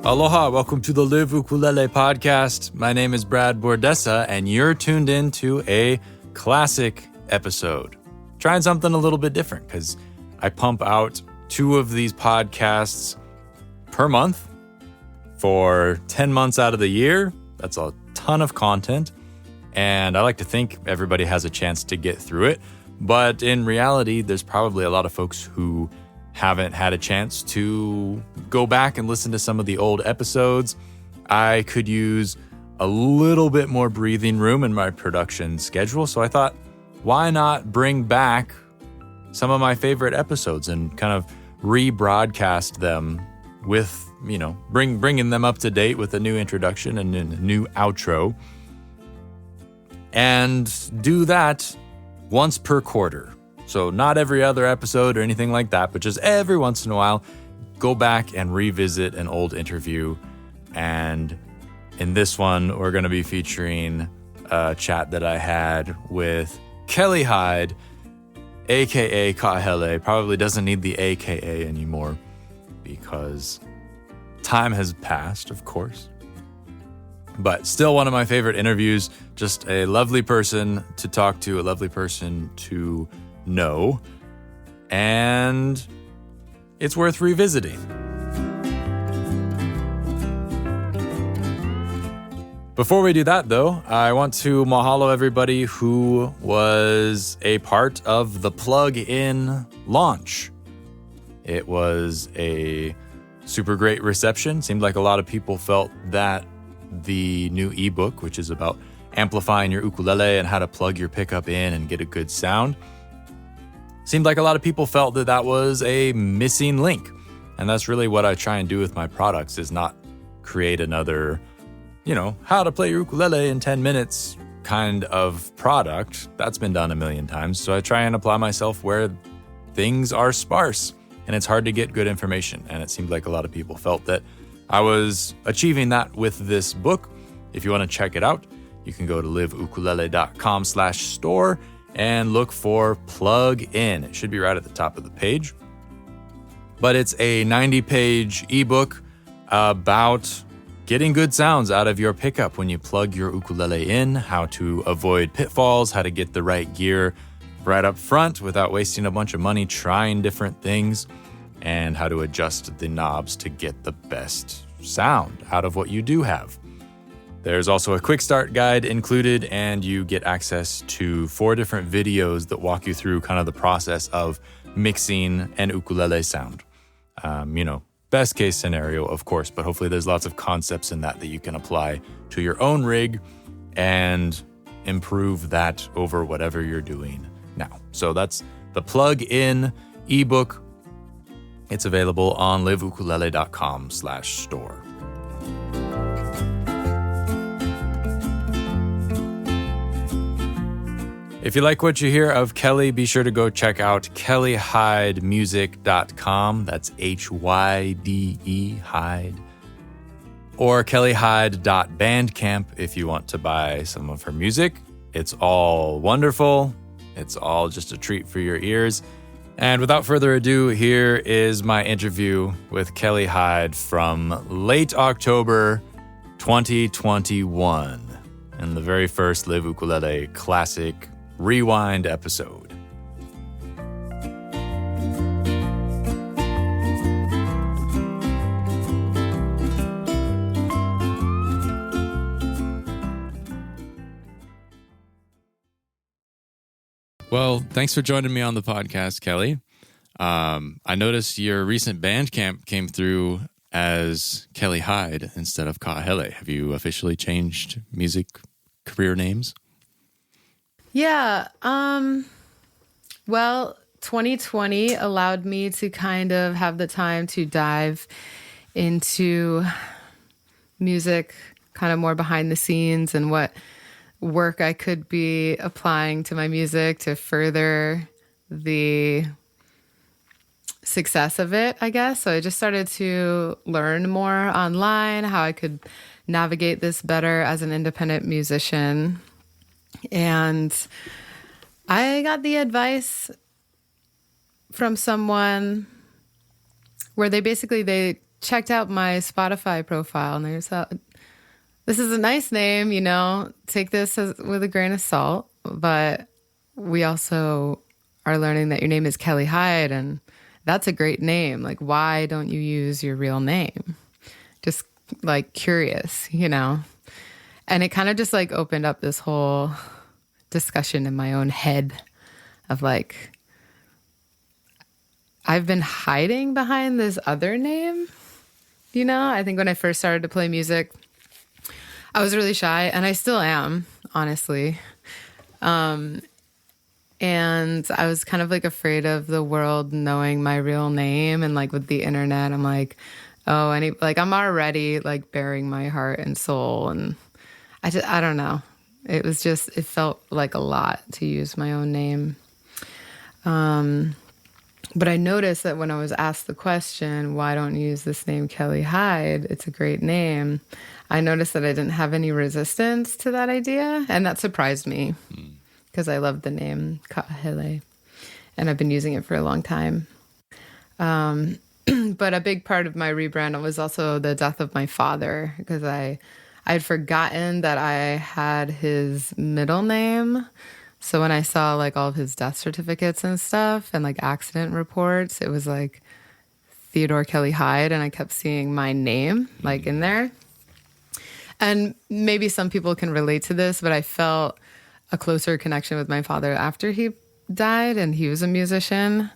Aloha, welcome to the Live Ukulele podcast. My name is Brad Bordessa, and you're tuned in to a classic episode. Trying something a little bit different because I pump out 2 of these podcasts per month for 10 months out of the year. That's a ton of content, and I like to think everybody has a chance to get through it. But in reality, there's probably a lot of folks who haven't had a chance to go back and listen to some of the old episodes. I could use a little bit more breathing room in my production schedule, so I thought, why not bring back some of my favorite episodes and kind of rebroadcast them with, bringing them up to date with a new introduction and a new outro, and do that once per quarter. So not every other episode or anything like that, but just every once in a while, go back and revisit an old interview. And in this one, we're going to be featuring a chat that I had with Kelly Hyde, aka Kahele. Probably doesn't need the AKA anymore because time has passed, of course. But still one of my favorite interviews. Just a lovely person to talk to, a lovely person to know, and it's worth revisiting. Before we do that, though, I want to mahalo everybody who was a part of the plug-in launch. It was a super great reception. Seemed like a lot of people felt that the new ebook, which is about amplifying your ukulele and how to plug your pickup in and get a good sound, seemed like a lot of people felt that that was a missing link. And that's really what I try and do with my products, is not create another, how to play your ukulele in 10 minutes kind of product. That's been done a million times. So I try and apply myself where things are sparse and it's hard to get good information. And it seemed like a lot of people felt that I was achieving that with this book. If you want to check it out, you can go to liveukulele.com/store and look for Plug In. It should be right at the top of the page. But it's a 90-page ebook about getting good sounds out of your pickup when you plug your ukulele in, how to avoid pitfalls, how to get the right gear right up front without wasting a bunch of money trying different things, and how to adjust the knobs to get the best sound out of what you do have. There's also a quick start guide included, and you get access to 4 different videos that walk you through kind of the process of mixing an ukulele sound. Best case scenario, of course, but hopefully there's lots of concepts in that you can apply to your own rig and improve that over whatever you're doing now. So that's the plug-in ebook. It's available on liveukulele.com/store. If you like what you hear of Kelly, be sure to go check out kellyhydemusic.com. That's HYDE, Hyde. Or kellyhyde.bandcamp if you want to buy some of her music. It's all wonderful. It's all just a treat for your ears. And without further ado, here is my interview with Kelly Hyde from late October 2021, and the very first Live Ukulele Classic Rewind episode. Well, thanks for joining me on the podcast, Kelly. I noticed your recent Bandcamp came through as Kelly Hyde instead of Kahele. Have you officially changed music career names? Yeah. Well, 2020 allowed me to kind of have the time to dive into music, kind of more behind the scenes, and what work I could be applying to my music to further the success of it, I guess. So I just started to learn more online, how I could navigate this better as an independent musician. And I got the advice from someone where they checked out my Spotify profile and there's this is a nice name, take this with a grain of salt, but we also are learning that your name is Kelly Hyde, and that's a great name. Like, why don't you use your real name? Just like curious, And it kind of just like opened up this whole discussion in my own head of like, I've been hiding behind this other name. I think when I first started to play music, I was really shy, and I still am, honestly. And I was kind of like afraid of the world knowing my real name, and like with the internet, I'm like, oh, I'm already like bearing my heart and soul, and I don't know. It felt like a lot to use my own name. But I noticed that when I was asked the question, why don't you use this name Kelly Hyde? It's a great name. I noticed that I didn't have any resistance to that idea. And that surprised me because I love the name Ka'ahele. And I've been using it for a long time. But a big part of my rebrand was also the death of my father, because I'd forgotten that I had his middle name. So when I saw like all of his death certificates and stuff and like accident reports, it was like Theodore Kelly Hyde, and I kept seeing my name like in there. And maybe some people can relate to this, but I felt a closer connection with my father after he died, and he was a musician.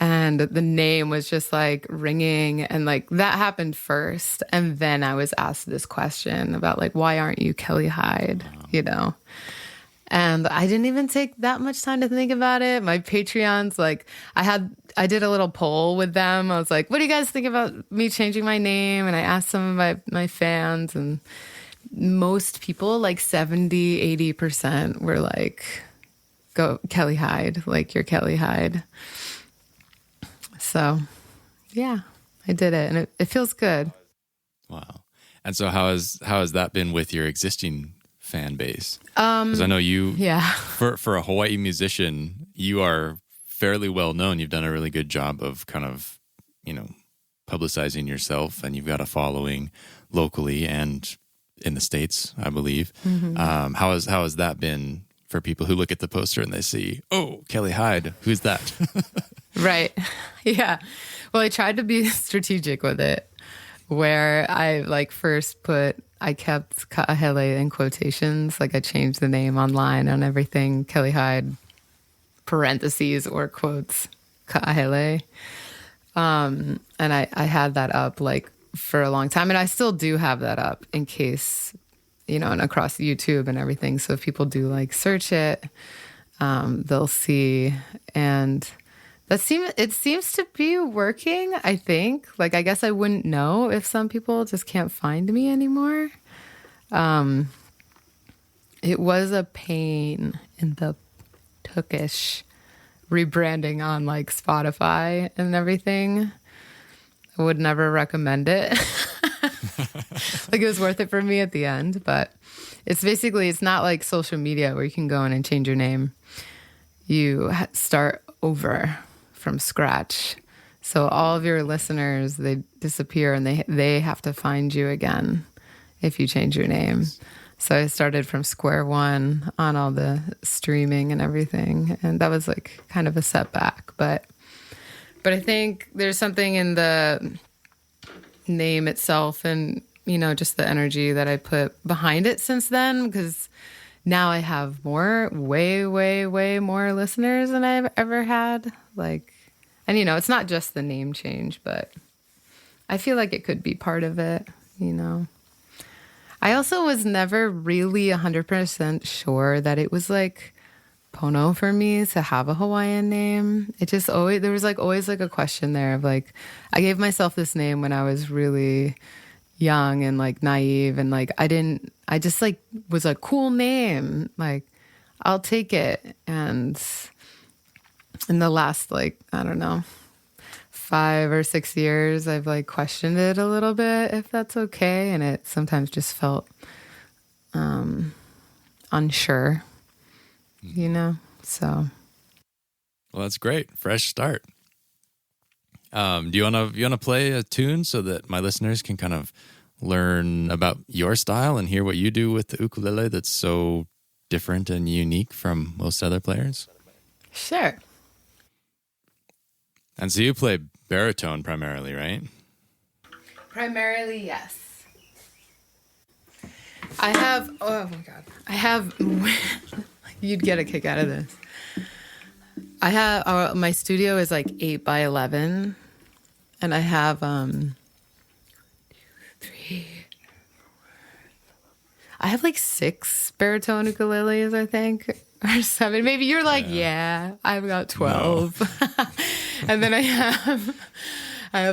And the name was just like ringing, and like that happened first. And then I was asked this question about like, why aren't you Kelly Hyde? And I didn't even take that much time to think about it. My Patreons, like I did a little poll with them. I was like, what do you guys think about me changing my name? And I asked some of my fans, and most people, like 70-80% were like, go Kelly Hyde, like you're Kelly Hyde. So yeah, I did it, and it feels good. Wow. And so how has that been with your existing fan base? Because I know you, for a Hawaii musician, you are fairly well known. You've done a really good job of kind of, publicizing yourself, and you've got a following locally and in the States, I believe. Mm-hmm. How has that been for people who look at the poster and they see, oh, Kelly Hyde, who's that? Right. Yeah. Well, I tried to be strategic with it, where I like I kept Ka'ahele in quotations. Like I changed the name online on everything, Kelly Hyde, parentheses or quotes, Ka'ahele. And I had that up like for a long time. And I still do have that up in case, and across YouTube and everything. So if people do like search it, they'll see. And it seems to be working, I think. Like, I guess I wouldn't know if some people just can't find me anymore. It was a pain in the tukish rebranding on like Spotify and everything. I would never recommend it. Like it was worth it for me at the end, but it's not like social media where you can go in and change your name. You start over from scratch. So all of your listeners, they disappear, and they have to find you again if you change your name. So I started from square one on all the streaming and everything. And that was like kind of a setback. But I think there's something in the name itself and, just the energy that I put behind it since then, because now I have way, way, way more listeners than I've ever had. Like, and it's not just the name change, but I feel like it could be part of it, I also was never really 100% sure that it was like pono for me to have a Hawaiian name. It just there was like always like a question there of like, I gave myself this name when I was really young and like naive, and like I just like was a cool name. Like, I'll take it. And in the last like, I don't know, 5 or 6 years, I've like questioned it a little bit if that's okay. And it sometimes just felt unsure, so. Well, that's great. Fresh start. Do you wanna play a tune so that my listeners can kind of learn about your style and hear what you do with the ukulele that's so different and unique from most other players? Sure. And so you play baritone primarily, right? Primarily, yes. Oh my God. You'd get a kick out of this. My studio is like 8 by 11, and I have, 3, I have like 6 baritone ukuleles, I think, or 7. Maybe you're like, yeah I've got 12. No. And then I have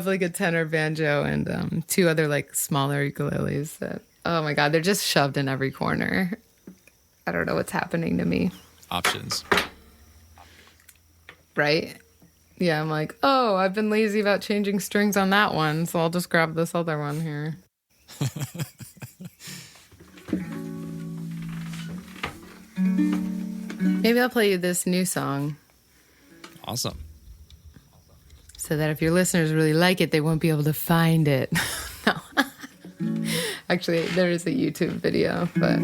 like a tenor banjo and 2 other like smaller ukuleles that, oh my God, they're just shoved in every corner. I don't know what's happening to me. Options. Right? Yeah, I'm like, oh, I've been lazy about changing strings on that one, so I'll just grab this other one here. Maybe I'll play you this new song. Awesome. So that if your listeners really like it, they won't be able to find it. No. Actually, there is a YouTube video, but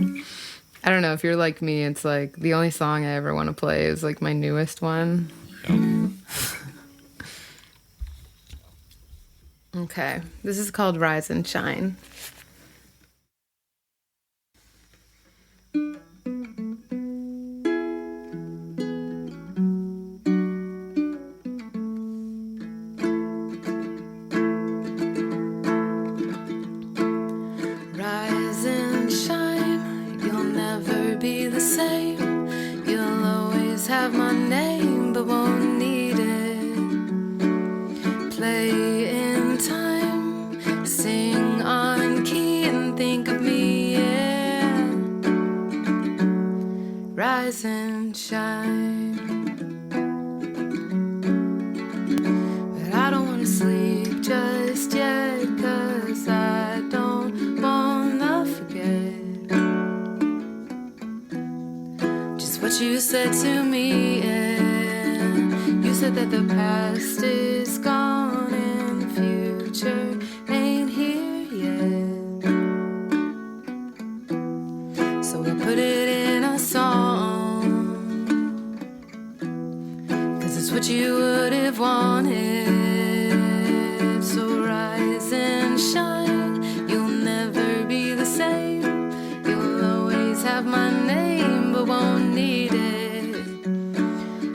I don't know. If you're like me, it's like the only song I ever want to play is like my newest one. Yep. Okay. This is called Rise and Shine. Have my name but won't need it. Play in time, sing on key and think of me, yeah. Rise and shine. But I don't wanna sleep just yet, 'cause I don't wanna forget what you said to me, and you said that the past is gone and the future ain't here yet. So I put it in a song, 'cause it's what you would have wanted. So rise and shine, you'll never be the same. You'll always have my name but won't need it.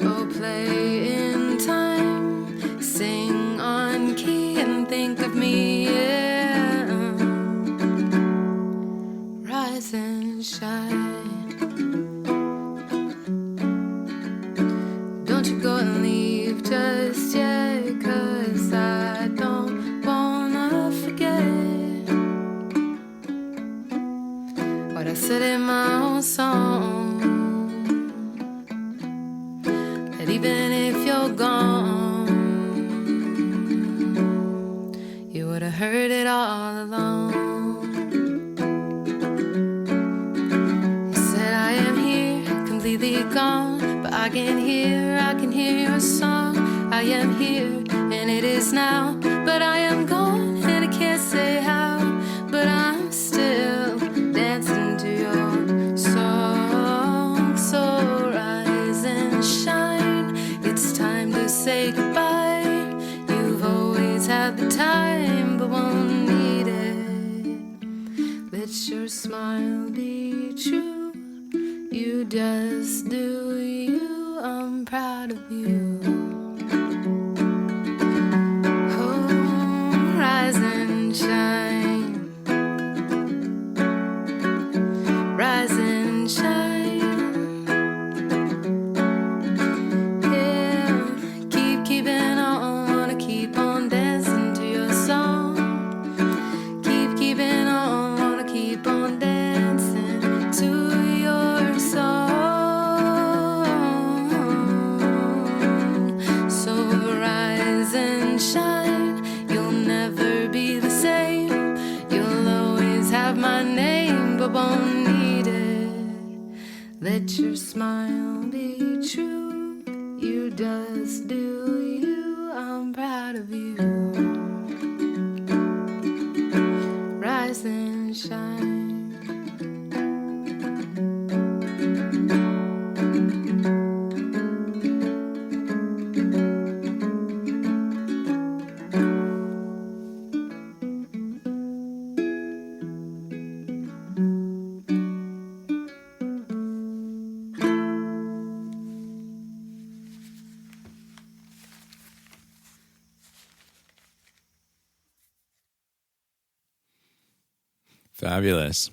Oh, play in time, sing on key and think of me, yeah. Rise and shine. Don't you go and leave just yet, 'cause I don't wanna forget what I said in my own song. That even if you're gone, you would have heard it all along. You said I am here, completely gone, but I can hear your song. I am here, and it is now, but I am gone, and I can't say how, but I'm still dancing to your song. So rise and shine, it's time to say goodbye. You've always had the time but won't need it. Let your smile be true, you just do you. I'm proud of you. Oh, rise and shine, rise and shine, yeah. Keeping on, keep on dancing to your song. Keeping on, keep on dancing to your song. So rise and shine, you'll never be the same. You'll always have my name but won't need it. Let your smile be true, you just do you. I'm proud of of you. Rise and shine. Fabulous.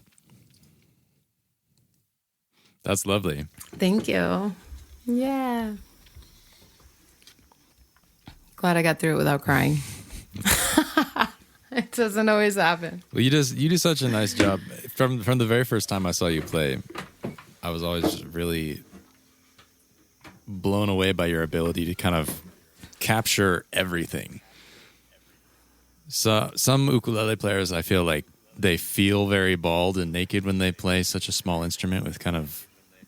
That's lovely. Thank you. Yeah. Glad I got through it without crying. It doesn't always happen. Well, you do such a nice job. From the very first time I saw you play, I was always just really blown away by your ability to kind of capture everything. So some ukulele players, I feel like they feel very bald and naked when they play such a small instrument with kind of,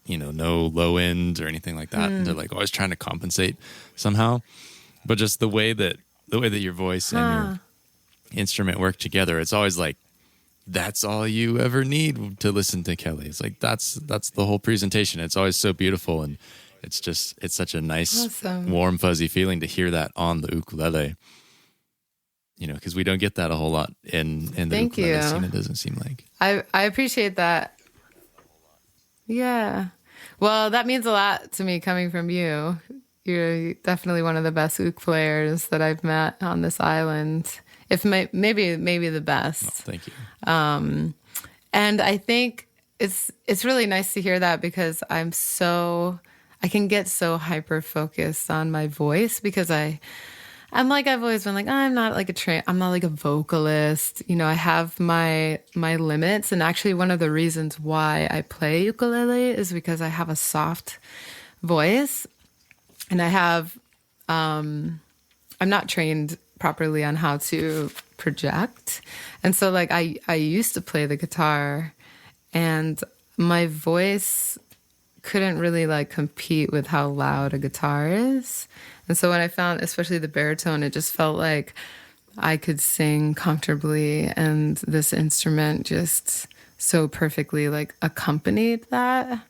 no low end or anything like that. And they're like always trying to compensate somehow. But just the way that your voice and your instrument work together, it's always like, that's all you ever need to listen to Kelly. It's like, that's the whole presentation. It's always so beautiful. And it's such a nice, Awesome. warm, fuzzy feeling to hear that on the ukulele. Because we don't get that a whole lot in the Thank ukulele you. scene, it doesn't seem like. I appreciate that. Yeah. Well, that means a lot to me coming from you. You're definitely one of the best uke players that I've met on this island. If maybe the best. Oh, thank you. And I think it's really nice to hear that because I can get so hyper focused on my voice because I've always been like, I'm not like I'm not like a vocalist. I have my limits. And actually one of the reasons why I play ukulele is because I have a soft voice and I'm not trained properly on how to project. And so like I used to play the guitar and my voice couldn't really like compete with how loud a guitar is. And so when I found especially the baritone, it just felt like I could sing comfortably and this instrument just so perfectly like accompanied that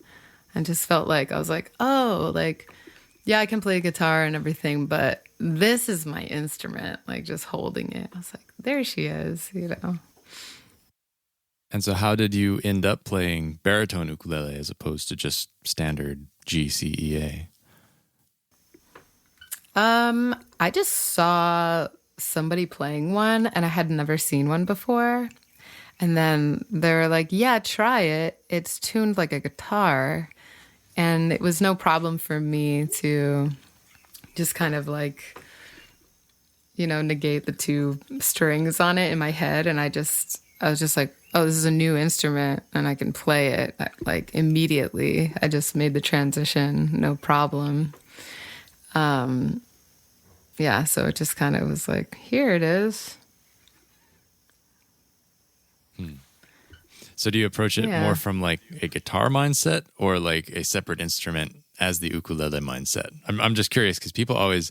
and just felt like I was like, oh, like, yeah, I can play guitar and everything, but this is my instrument, like just holding it. I was like, there she is, And so how did you end up playing baritone ukulele as opposed to just standard G, C, E, A? I just saw somebody playing one and I had never seen one before. And then they were like, yeah, try it. It's tuned like a guitar. And it was no problem for me to just kind of like, negate the two strings on it in my head. And I was just like, oh, this is a new instrument and I can play it like immediately. I just made the transition, no problem. Yeah, so it just kind of was like, here it is. So do you approach it more from like a guitar mindset or like a separate instrument as the ukulele mindset? I'm just curious because people always,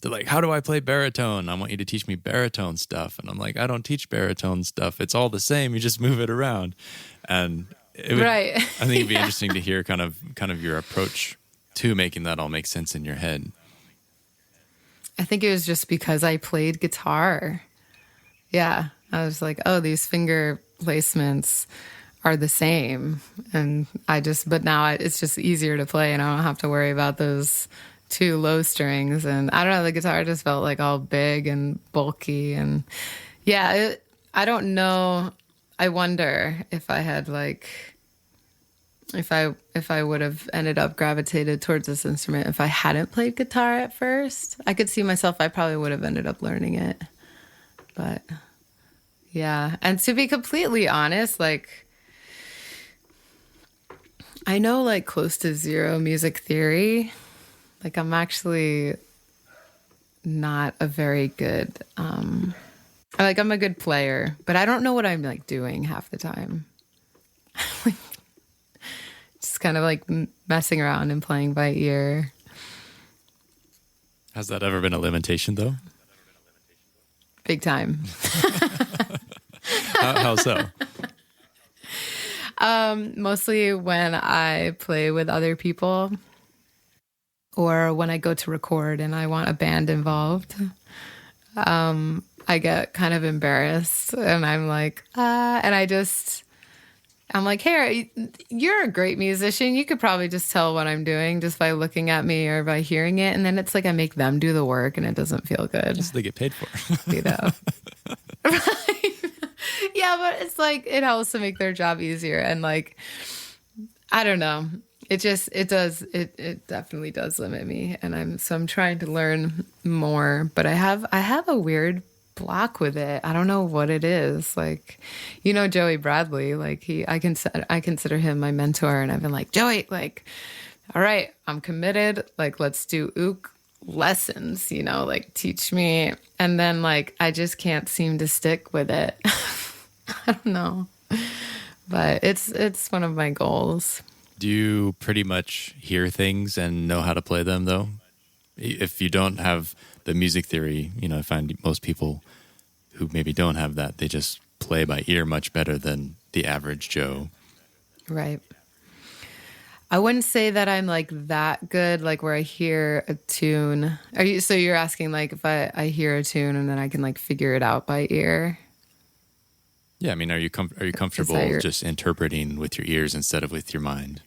they're like, how do I play baritone? I want you to teach me baritone stuff. And I'm like, I don't teach baritone stuff. It's all the same. You just move it around. And Right. I think it'd be interesting to hear kind of your approach to making that all make sense in your head. I think it was just because I played guitar. Yeah. I was like, oh, these finger placements are the same. And but now it's just easier to play and I don't have to worry about those two low strings. And I don't know, the guitar just felt like all big and bulky. And yeah, I don't know. I wonder if I had like, if I would have ended up gravitated towards this instrument if I hadn't played guitar at first. I could see myself, I probably would have ended up learning it. But yeah. And to be completely honest, like I know like close to zero music theory. Like I'm actually not a very good, I'm a good player, but I don't know what I'm like doing half the time. Just kind of like messing around and playing by ear. Has that ever been a limitation though? big time. How so? Mostly when I play with other people or when I go to record and I want a band involved. I get kind of embarrassed and I'm like, I'm like, hey, you're a great musician. You could probably just tell what I'm doing just by looking at me or by hearing it. And then it's like I make them do the work and it doesn't feel good. That's what they get paid for. You know? Right. Yeah, but it's like it helps to make their job easier. And like, I don't know. It definitely does limit me. And I'm trying to learn more. But I have a weird block with it. I don't know what it is. Like, you know, Joey Bradley, like I consider him my mentor, and I've been like, Joey, like, all right, I'm committed. Like, let's do ook lessons, you know, like teach me. And then like, I just can't seem to stick with it. I don't know, but it's one of my goals. Do you pretty much hear things and know how to play them though? If you don't have the music theory, you know, I find most people who maybe don't have that, they just play by ear much better than the average Joe. Right. I wouldn't say that I'm like that good, like where I hear a tune. So you're asking like if I hear a tune and then I can like figure it out by ear? Yeah, I mean, are you comfortable just interpreting with your ears instead of with your mind?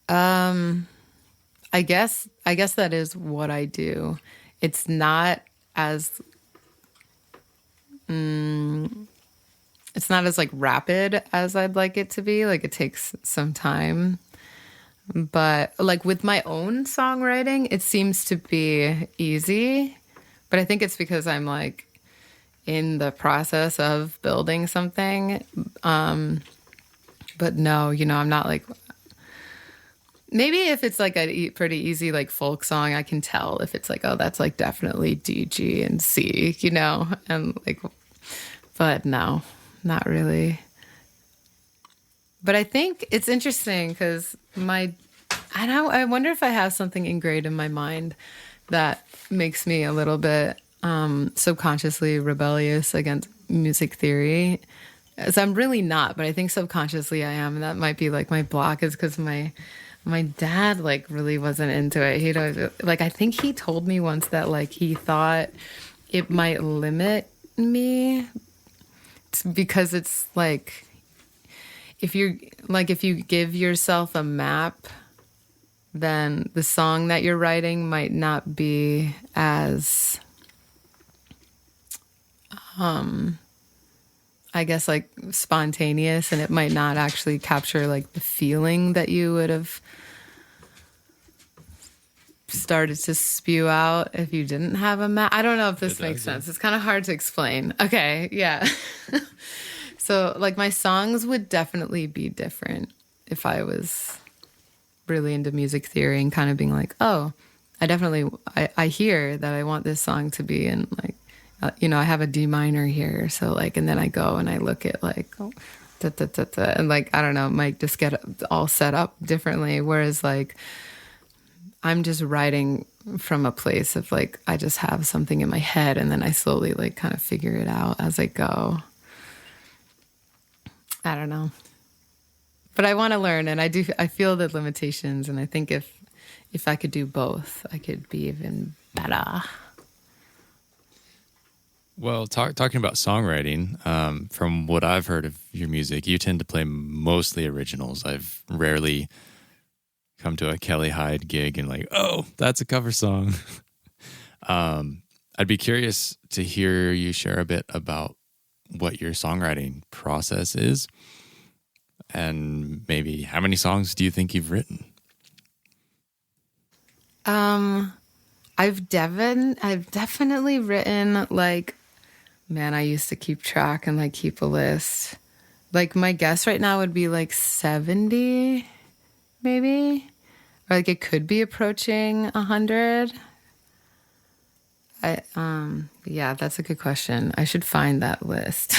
I guess that is what I do. It's not as like rapid as I'd like it to be. Like it takes some time. But like with my own songwriting, it seems to be easy. But I think it's because I'm like in the process of building something. But no, you know, I'm not like... Maybe if it's like a pretty easy like folk song, I can tell if it's like, oh, that's like definitely D, G, and C, you know, and like, but no, not really. But I think it's interesting because I wonder if I have something ingrained in my mind that makes me a little bit subconsciously rebellious against music theory. So I'm really not, but I think subconsciously I am, and that might be like my block is because my dad like really wasn't into it. He like I think he told me once that like he thought it might limit me because it's like if you give yourself a map, then the song that you're writing might not be as I guess like spontaneous, and it might not actually capture like the feeling that you would have started to spew out if you didn't have a map. I don't know if this makes sense. It's kind of hard to explain. Okay, yeah. So like my songs would definitely be different if I was really into music theory and kind of being like, oh, I hear that I want this song to be in like, you know, I have a D minor here. So like, and then I go and I look at like, oh, da, da, da, da, and like, I don't know, might just get all set up differently. Whereas like, I'm just writing from a place of like, I just have something in my head and then I slowly like kind of figure it out as I go. I don't know. But I want to learn, and I feel the limitations, and I think if I could do both, I could be even better. Well, talking about songwriting, from what I've heard of your music, you tend to play mostly originals. I've rarely come to a Kelly Hyde gig and like, oh, that's a cover song. I'd be curious to hear you share a bit about what your songwriting process is, and maybe how many songs do you think you've written? I've definitely written like, man, I used to keep track and like keep a list. Like my guess right now would be like 70, maybe, or like it could be approaching 100. Yeah, that's a good question. I should find that list.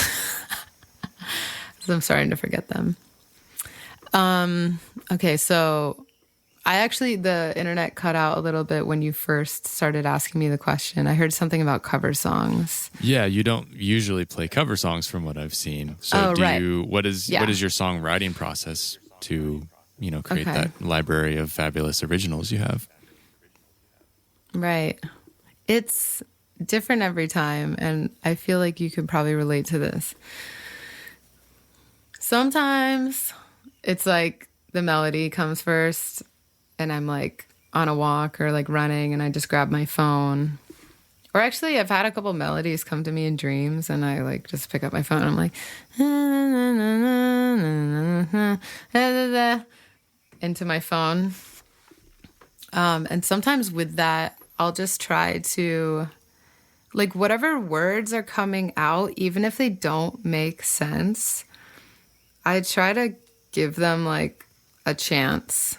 So I'm starting to forget them. Okay, so The internet cut out a little bit when you first started asking me the question. I heard something about cover songs. Yeah, you don't usually play cover songs from what I've seen. So what is your songwriting process to, create that library of fabulous originals you have? Right. It's different every time, and I feel like you could probably relate to this. Sometimes it's like the melody comes first, and I'm like on a walk or like running, and I just grab my phone. Or actually, I've had a couple melodies come to me in dreams, and I like just pick up my phone and I'm like, into my phone. And sometimes with that, I'll just try to, like, whatever words are coming out, even if they don't make sense, I try to give them like a chance,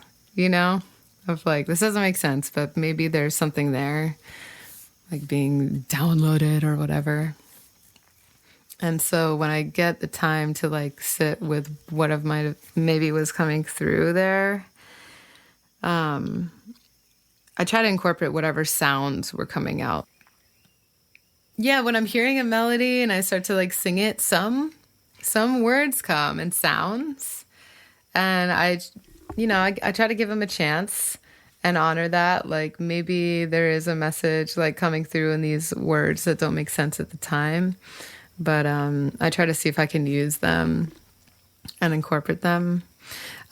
of like, this doesn't make sense, but maybe there's something there, like being downloaded or whatever. And so when I get the time to like sit with what of my maybe was coming through there, I try to incorporate whatever sounds were coming out. Yeah, when I'm hearing a melody and I start to like sing it, some words come and sounds, and I try to give them a chance and honor that. Like maybe there is a message like coming through in these words that don't make sense at the time, but I try to see if I can use them and incorporate them.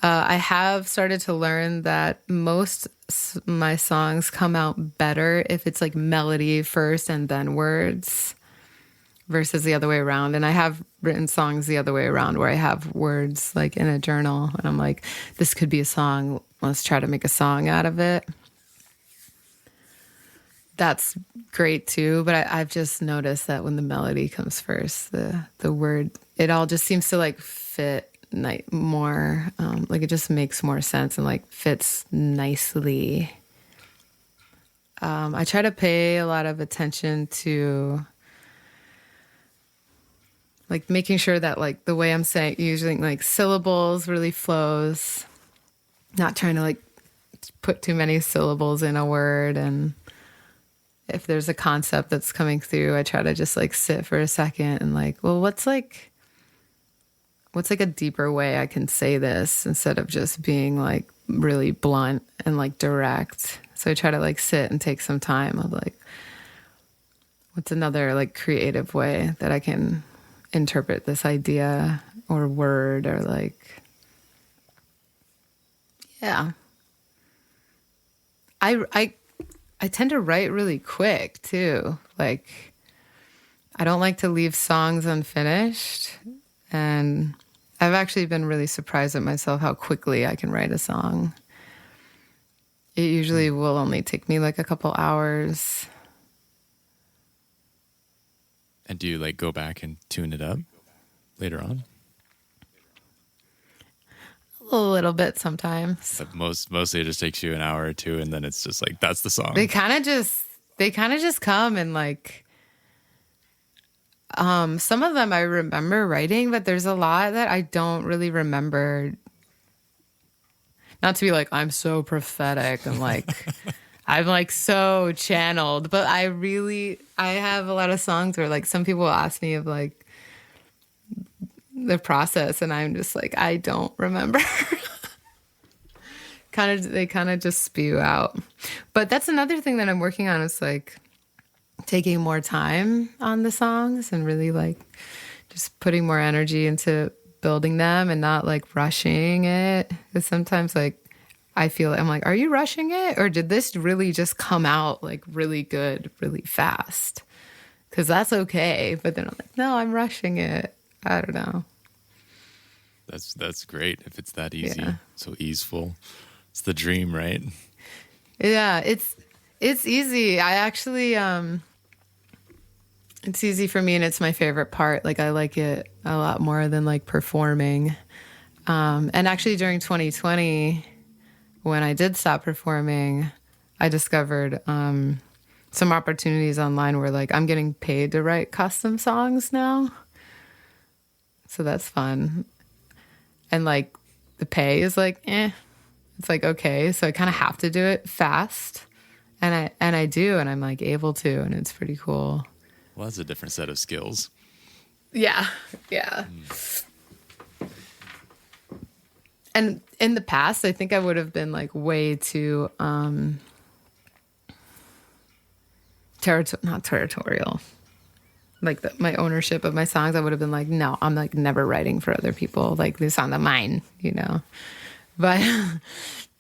I have started to learn that most my songs come out better if it's like melody first and then words versus the other way around. And I have written songs the other way around where I have words like in a journal and I'm like, this could be a song. Let's try to make a song out of it. That's great too. But I've just noticed that when the melody comes first, the word, it all just seems to like fit more, like it just makes more sense and like fits nicely. I try to pay a lot of attention to like making sure that like the way I'm saying, using like syllables really flows, not trying to like put too many syllables in a word. And if there's a concept that's coming through, I try to just like sit for a second and like, well, what's like a deeper way I can say this instead of just being like really blunt and like direct. So I try to like sit and take some time of like, what's another like creative way that I can interpret this idea or word or like, yeah. I tend to write really quick too. Like I don't like to leave songs unfinished, and I've actually been really surprised at myself how quickly I can write a song. It usually will only take me like a couple hours. And do you like go back and tune it up later on? A little bit sometimes. But mostly it just takes you an hour or two and then it's just like, that's the song. They kind of just come and like, some of them I remember writing, but there's a lot that I don't really remember. Not to be like, I'm so prophetic and like, I'm like so channeled, but I have a lot of songs where like some people ask me of like the process and I'm just like, I don't remember. They kind of just spew out. But that's another thing that I'm working on is like, taking more time on the songs and really like just putting more energy into building them and not like rushing it. Because sometimes like I feel I'm like, are you rushing it? Or did this really just come out like really good, really fast? Because that's okay. But then I'm like, no, I'm rushing it. I don't know. That's great if it's that easy. Yeah. So easeful. It's the dream, right? Yeah, it's easy. I actually, it's easy for me and it's my favorite part. Like I like it a lot more than like performing. And actually during 2020, when I did stop performing, I discovered some opportunities online where like I'm getting paid to write custom songs now. So that's fun. And like the pay is like, It's like, okay, so I kind of have to do it fast. And I do, and I'm like able to, and it's pretty cool. Well, that's a different set of skills. Yeah. Yeah. And in the past, I think I would have been like way too not territorial. Like my ownership of my songs, I would have been like, no, I'm like never writing for other people. Like these songs are mine, you know. But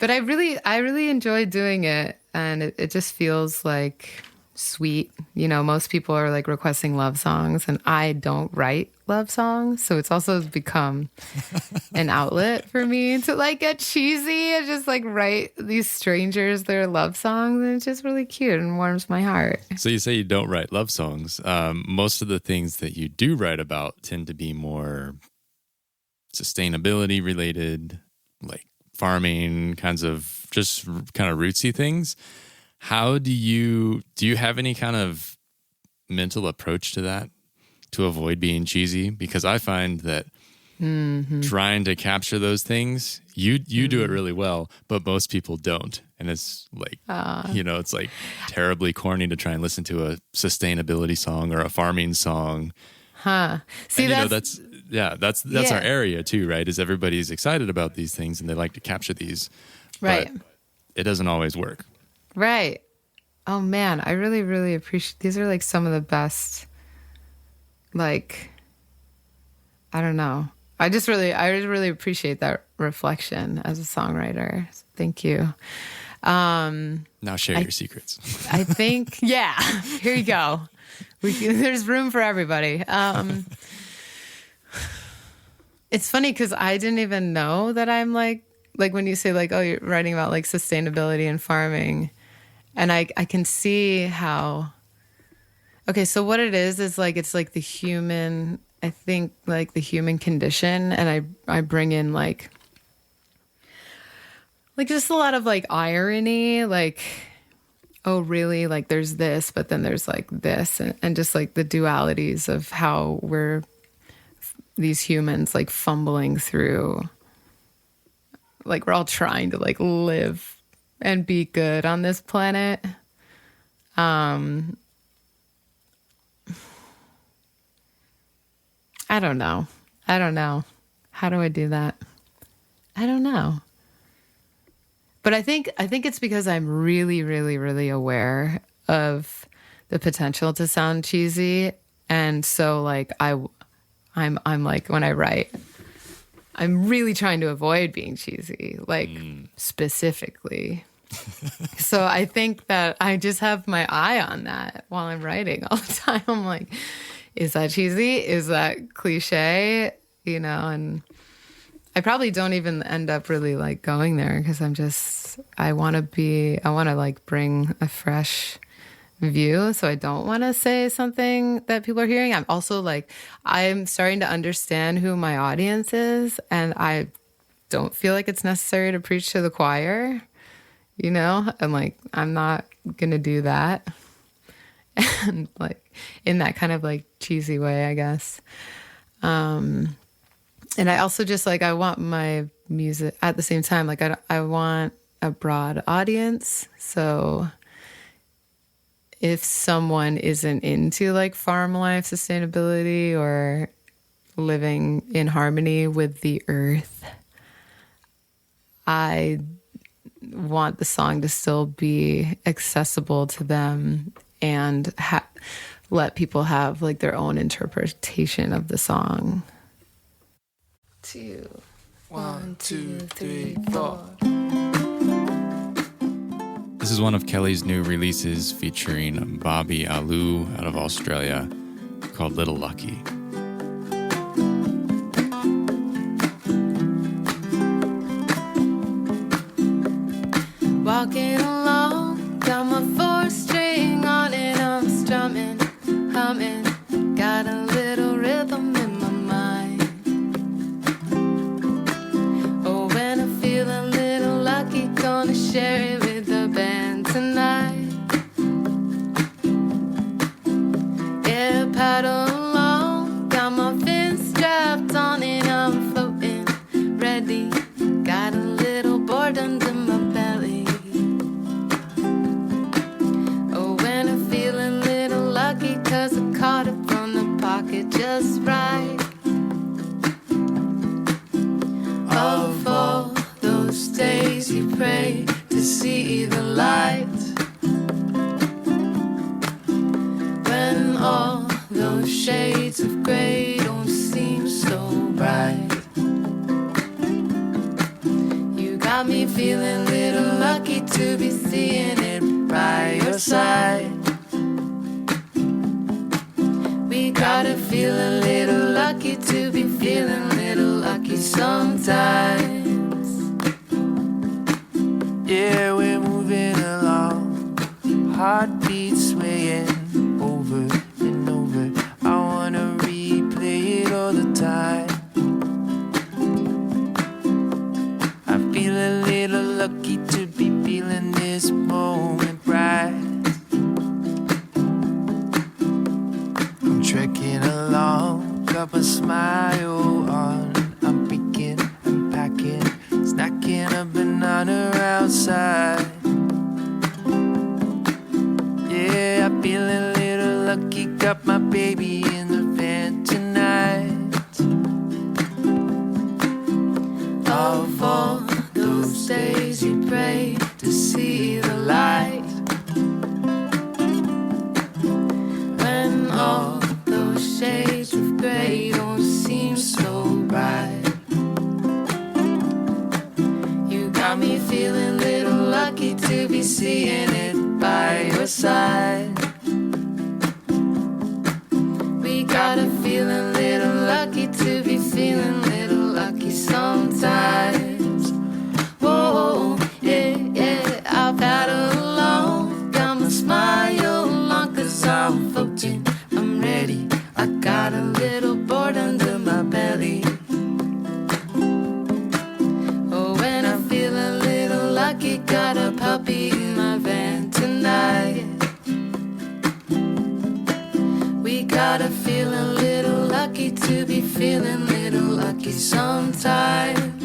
I really enjoy doing it, and it just feels like sweet. You know, most people are like requesting love songs, and I don't write love songs, so it's also become an outlet for me to like get cheesy and just like write these strangers their love songs, and it's just really cute and warms my heart. So you say you don't write love songs. Most of the things that you do write about tend to be more sustainability related, like farming, kinds of just kind of rootsy things. How do you have any kind of mental approach to that to avoid being cheesy? Because I find that trying to capture those things, you do it really well, but most people don't. And it's like, it's like terribly corny to try and listen to a sustainability song or a farming song. Huh. See, and, that's our area too, right? Is everybody's excited about these things and they like to capture these. Right. But it doesn't always work. Right. Oh man, I really, really appreciate, these are like some of the best, like, I don't know. I really appreciate that reflection as a songwriter. Thank you. Now share your secrets. I think, here you go. There's room for everybody. It's funny because I didn't even know that I'm like when you say like, oh, you're writing about like sustainability and farming, and I can see how, okay, so what it is like, it's like the human, I think like the human condition, and I bring in like just a lot of like irony, like, oh really, like there's this, but then there's like this, and just like the dualities of how we're these humans like fumbling through, like we're all trying to like live and be good on this planet. I don't know. How do I do that? I don't know. But I think it's because I'm really, really, really aware of the potential to sound cheesy. And so like I'm like, when I write, I'm really trying to avoid being cheesy, like specifically. So I think that I just have my eye on that while I'm writing all the time. I'm like, is that cheesy? Is that cliche? You know, and I probably don't even end up really like going there because I want to like bring a fresh view. So I don't want to say something that people are hearing. I'm also like, I'm starting to understand who my audience is, and I don't feel like it's necessary to preach to the choir, you know? I'm like, I'm not going to do that. And like in that kind of like cheesy way, I guess. And I also just like, I want my music at the same time. Like I want a broad audience. So if someone isn't into like farm life, sustainability, or living in harmony with the earth, I want the song to still be accessible to them and let people have like their own interpretation of the song. 2, 1, 2, 3, 4. This is one of Kelly's new releases featuring Bobby Alou out of Australia called Little Lucky. Walking along, got my 4-string on and I'm strumming, humming, got a little rhythm in my mind. Oh, when I feel a little lucky, gonna share it with the band tonight. Yeah, paddle along, got my fins strapped on and I'm floating, ready, got a little board under 'cause I caught it from the pocket just right. Of all those days you pray to see the light, when all those shades of gray don't seem so bright. You got me feeling a little lucky to be seeing it by your side. We gotta feel a little lucky to be feeling a little lucky sometimes. Yeah, we're moving along, heartbeats swaying over and over. I wanna replay it all the time. I feel a little lucky to be feeling this moment bright. I'm trekking along, got my smile on. I'm picking and packing, snacking a banana outside. Yeah, I feel a little lucky, got my baby in the van tonight. Of all those days you pray to see the light, when all those shades of gray don't seem so bright. You got me feeling a little lucky to be seeing it by your side. We gotta feel a little lucky to be feeling a little lucky sometimes. Whoa, yeah, yeah, I've had along, got my smile on 'cause I'm floating, I'm ready. I got a little board under my belly. Oh, when I feel a little lucky, got a puppy in my van tonight. We gotta feel a little lucky to be feeling a little lucky sometimes.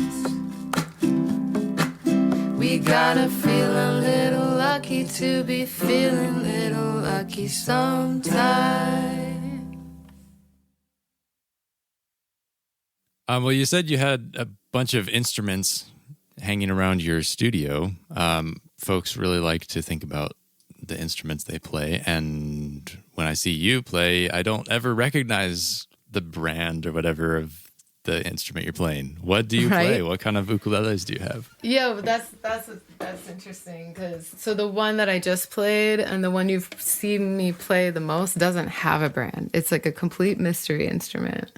We gotta feel a little lucky to be feeling a little lucky sometimes. Well, you said you had a bunch of instruments hanging around your studio. Folks really like to think about the instruments they play, and when I see you play, I don't ever recognize the brand or whatever of the instrument you're playing. What do you play? What kind of ukuleles do you have? Yeah, but that's interesting because so the one that I just played and the one you've seen me play the most doesn't have a brand. It's like a complete mystery instrument.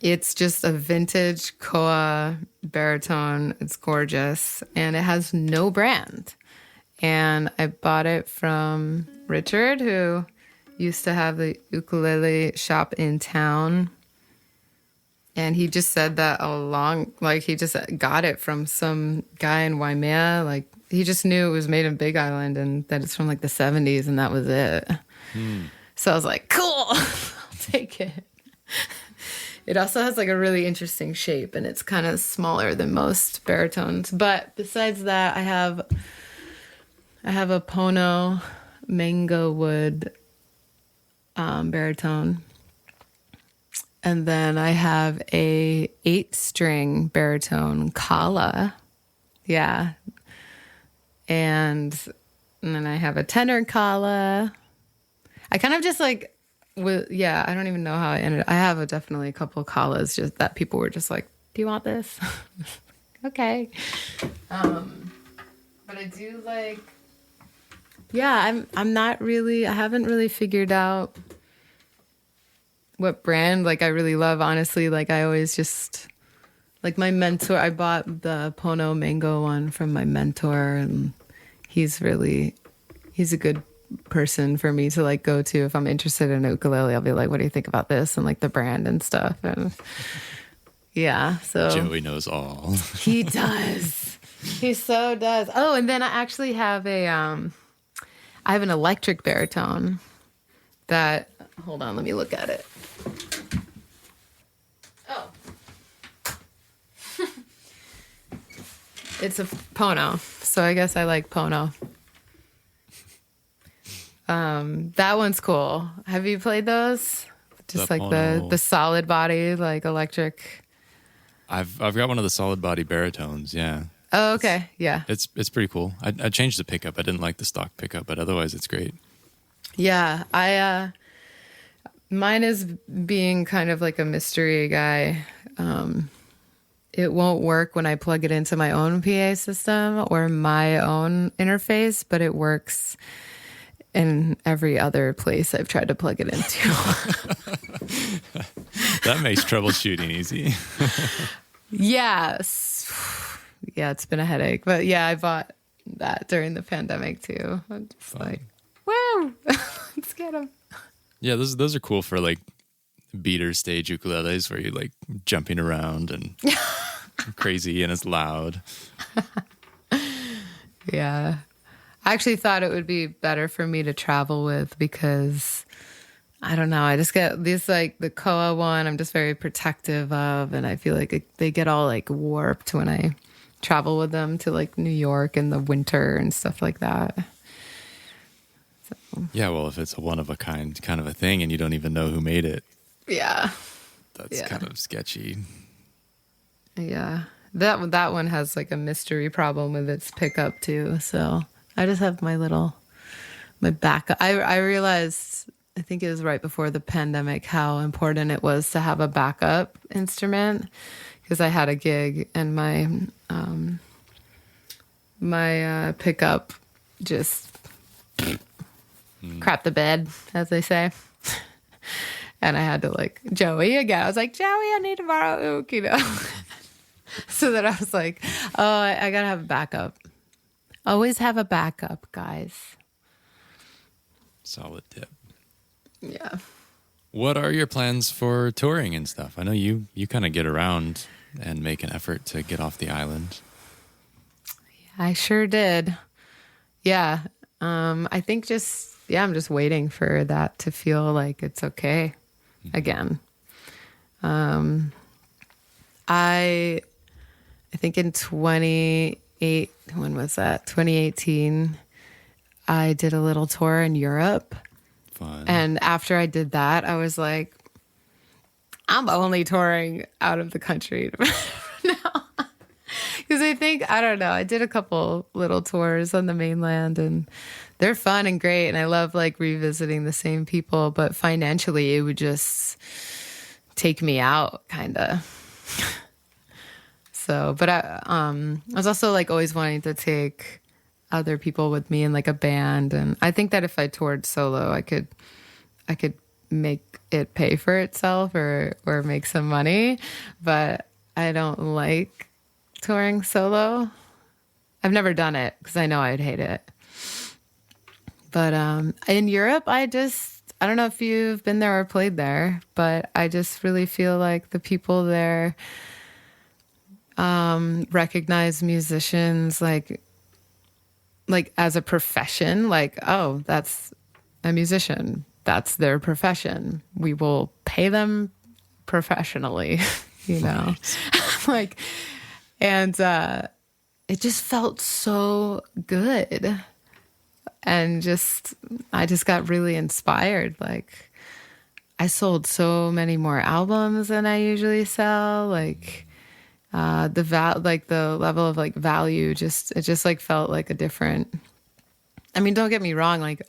It's just a vintage koa baritone. It's gorgeous and it has no brand. And I bought it from Richard, who used to have the ukulele shop in town. And he just said that he just got it from some guy in Waimea. Like, he just knew it was made in Big Island and that it's from like the 70s and that was it. So I was like, cool, I'll take it. It also has like a really interesting shape and it's kind of smaller than most baritones. But besides that, I have a Pono mango wood baritone. And then I have a 8-string baritone kala. Yeah. And then I have a tenor kala. I kind of just like, I don't even know how I ended up. I have definitely a couple of kalas just that people were just like, do you want this? Okay. But I do like, I'm not really, I haven't really figured out what brand like I really love, honestly. Like I always just like my mentor, I bought the Pono mango one from my mentor and he's a good person for me to like go to if I'm interested in a ukulele. I'll be like, what do you think about this? And like the brand and stuff. And yeah, so Joey knows all. He does. He so does. Oh, and then I actually have I have an electric baritone that, hold on, let me look at it. Oh. It's a Pono. So I guess I like Pono. That one's cool. Have you played those? Just like the solid body, like electric. I've got one of the solid body baritones. Yeah. Oh, okay. Yeah. It's pretty cool. I changed the pickup. I didn't like the stock pickup, but otherwise it's great. Yeah. Mine is being kind of like a mystery guy. It won't work when I plug it into my own PA system or my own interface, but it works in every other place I've tried to plug it into. That makes troubleshooting easy. Yes. Yeah, it's been a headache. But yeah, I bought that during the pandemic too. I'm just like, woo, let's get them. Yeah, those are cool for like beater stage ukuleles where you're like jumping around and crazy and it's loud. Yeah. I actually thought it would be better for me to travel with because I don't know. I just get these like the Koa one. I'm just very protective of, and I feel like they get all like warped when I travel with them to like New York in the winter and stuff like that. So. Yeah, well, if it's a one of a kind of a thing and you don't even know who made it, yeah, that's kind of sketchy. Yeah, that one has like a mystery problem with its pickup too. So I just have my backup. I realized, I think it was right before the pandemic, how important it was to have a backup instrument because I had a gig and my pickup just crap the bed, as they say. And I had to like Joey again. I was like, Joey, I need to borrow ook, So that I was like, oh, I gotta have a backup. Always have a backup, guys. Solid tip. Yeah. What are your plans for touring and stuff? I know you kind of get around and make an effort to get off the island. I sure did. Yeah. I think I'm just waiting for that to feel like it's okay again. I think in 2018, I did a little tour in Europe. Fun. And after I did that, I was like, I'm only touring out of the country now. Because I don't know, I did a couple little tours on the mainland and they're fun and great. And I love like revisiting the same people, but financially it would just take me out kind of. So, but I was also like always wanting to take other people with me in like a band. And I think that if I toured solo, I could make it pay for itself or make some money, but I don't like touring solo. I've never done it because I know I'd hate it. But in Europe, I don't know if you've been there or played there, but I just really feel like the people there recognize musicians like as a profession, like, oh, that's a musician. That's their profession. We will pay them professionally, Right. Like, and it just felt so good. And I just got really inspired. Like, I sold so many more albums than I usually sell. Like, the level of like value, it just like felt like a different. I mean, don't get me wrong. Like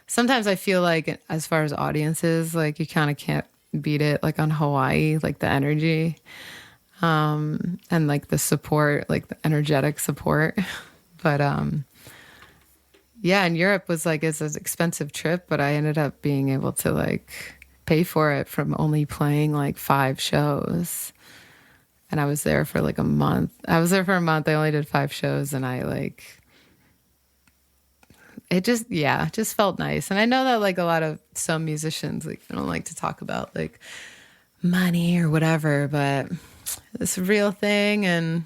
sometimes I feel like as far as audiences, like you kind of can't beat it. Like on Hawaii, like the energy, and like the support, like the energetic support. But yeah, in Europe was like it's an expensive trip, but I ended up being able to like pay for it from only playing like 5 shows. And I was there for like a month. I only did 5 shows and it just felt nice. And I know that like some musicians, like they don't like to talk about like money or whatever, but it's a real thing. And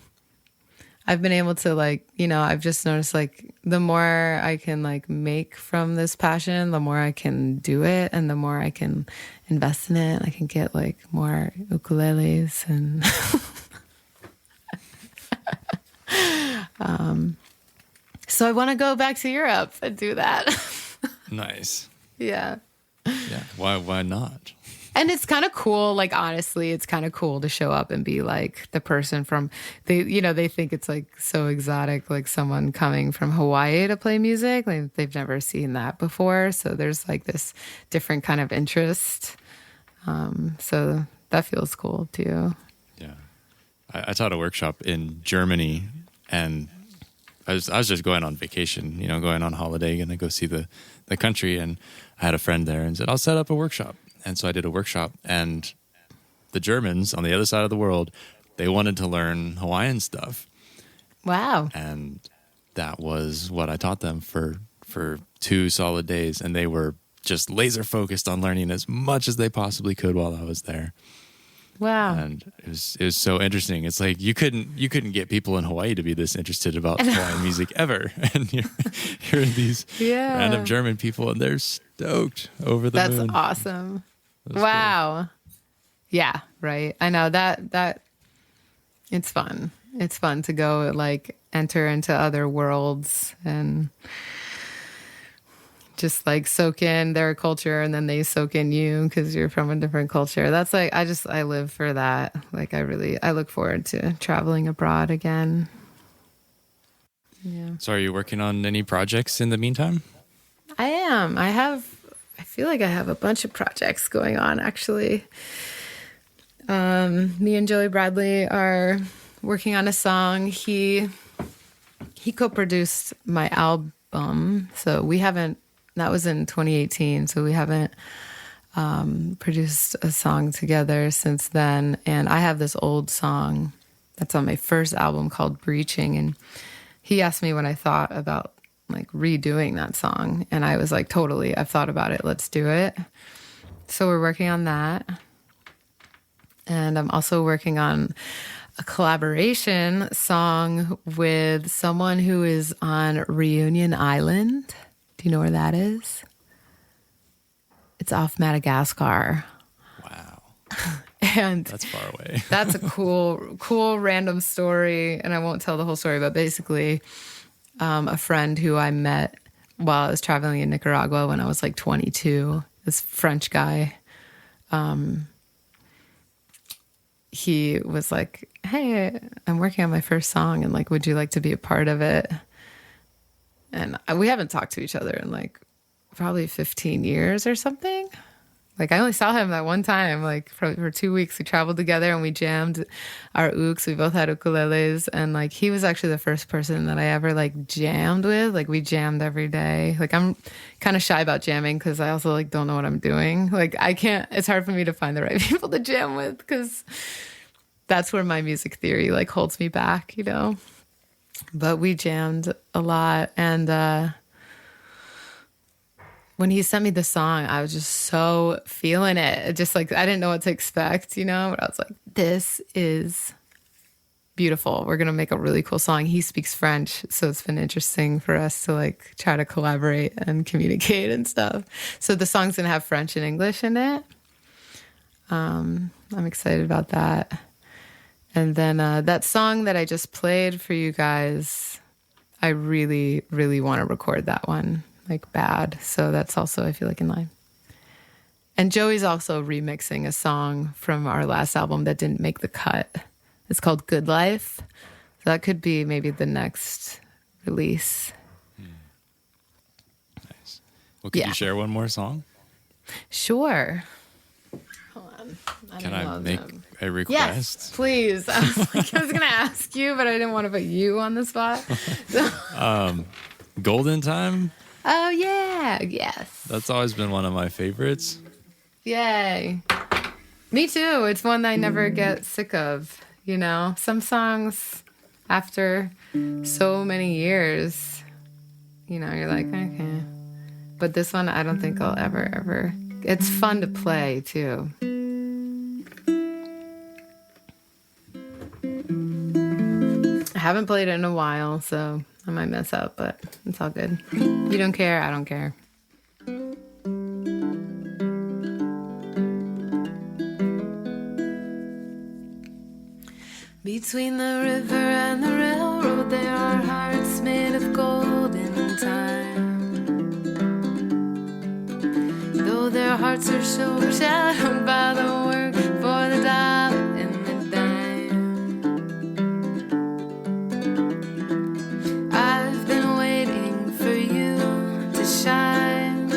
I've been able to like, I've just noticed like the more I can like make from this passion, the more I can do it. And the more I can invest in it, I can get like more ukuleles and so I want to go back to Europe and do that. Nice. Yeah. Yeah. Why not? And it's kind of cool. Like, honestly, it's kind of cool to show up and be like the person from they think it's like so exotic, like someone coming from Hawaii to play music. Like, they've never seen that before. So there's like this different kind of interest. So that feels cool too. Yeah. I taught a workshop in Germany, and I was just going on vacation, going on holiday, going to go see the country. And I had a friend there and said, I'll set up a workshop. And so I did a workshop, and the Germans on the other side of the world, they wanted to learn Hawaiian stuff. Wow. And that was what I taught them for 2 solid days. And they were just laser focused on learning as much as they possibly could while I was there. Wow. And it was so interesting. It's like you couldn't get people in Hawaii to be this interested about Hawaiian music ever. And you're these random German people, and they're stoked over the moon. That's awesome. That's wow. Cool. Yeah, right. I know that it's fun. It's fun to go like enter into other worlds and just like soak in their culture, and then they soak in you because you're from a different culture. That's like, I live for that. Like, I look forward to traveling abroad again. Yeah. So are you working on any projects in the meantime? I am. I feel like I have a bunch of projects going on, actually. Me and Joey Bradley are working on a song. He co-produced my album, so we haven't. That was in 2018, so we haven't produced a song together since then. And I have this old song that's on my first album called Breaching, and he asked me when I thought about like redoing that song, and I was like, totally, I've thought about it, let's do it. So we're working on that. And I'm also working on a collaboration song with someone who is on Reunion Island. Do you know where that is? It's off Madagascar. Wow. And that's far away. That's a cool random story. And I won't tell the whole story, but basically a friend who I met while I was traveling in Nicaragua when I was like 22, this French guy, he was like, hey, I'm working on my first song, and like, would you like to be a part of it? And we haven't talked to each other in like probably 15 years or something. Like, I only saw him that one time, like for 2 weeks. We traveled together and we jammed our ooks. We both had ukuleles. And like, he was actually the first person that I ever like jammed with. Like, we jammed every day. Like, I'm kind of shy about jamming because I also like don't know what I'm doing. Like, it's hard for me to find the right people to jam with because that's where my music theory like holds me back, But we jammed a lot. And when he sent me the song, I was just so feeling it. Just like, I didn't know what to expect, But I was like, this is beautiful. We're going to make a really cool song. He speaks French, so it's been interesting for us to like try to collaborate and communicate and stuff. So the song's going to have French and English in it. I'm excited about that. And then that song that I just played for you guys, I really, really want to record that one, like bad. So that's also, I feel like, in line. And Joey's also remixing a song from our last album that didn't make the cut. It's called Good Life. So that could be maybe the next release. Nice. Well, could you share one more song? Sure. Hold on. Can I make a request? Yes, please. I was going to ask you, but I didn't want to put you on the spot. Golden Time? Oh, yeah. Yes. That's always been one of my favorites. Yay. Me too. It's one that I never get sick of, Some songs, after so many years, you're like, okay. But this one, I don't think I'll ever. It's fun to play, too. I haven't played it in a while, so I might mess up, but it's all good. You don't care, I don't care. Between the river and the railroad, there are hearts made of golden time. hearts are so overshadowed by the work for the dollar and the dime. I've been waiting for you to shine.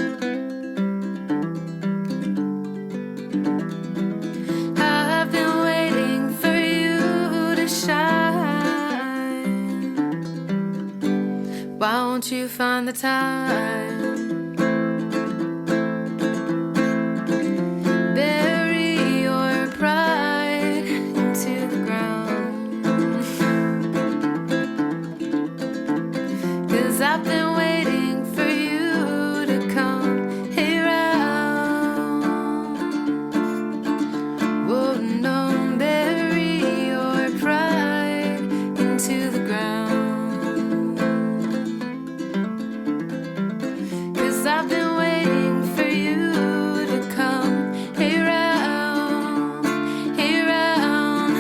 I've been waiting for you to shine. Why won't you find the time? Bury your pride into the ground. 'Cause I've been waiting for you to come around. Oh no, bury your pride into the ground. 'Cause I've been waiting for you to come around, around.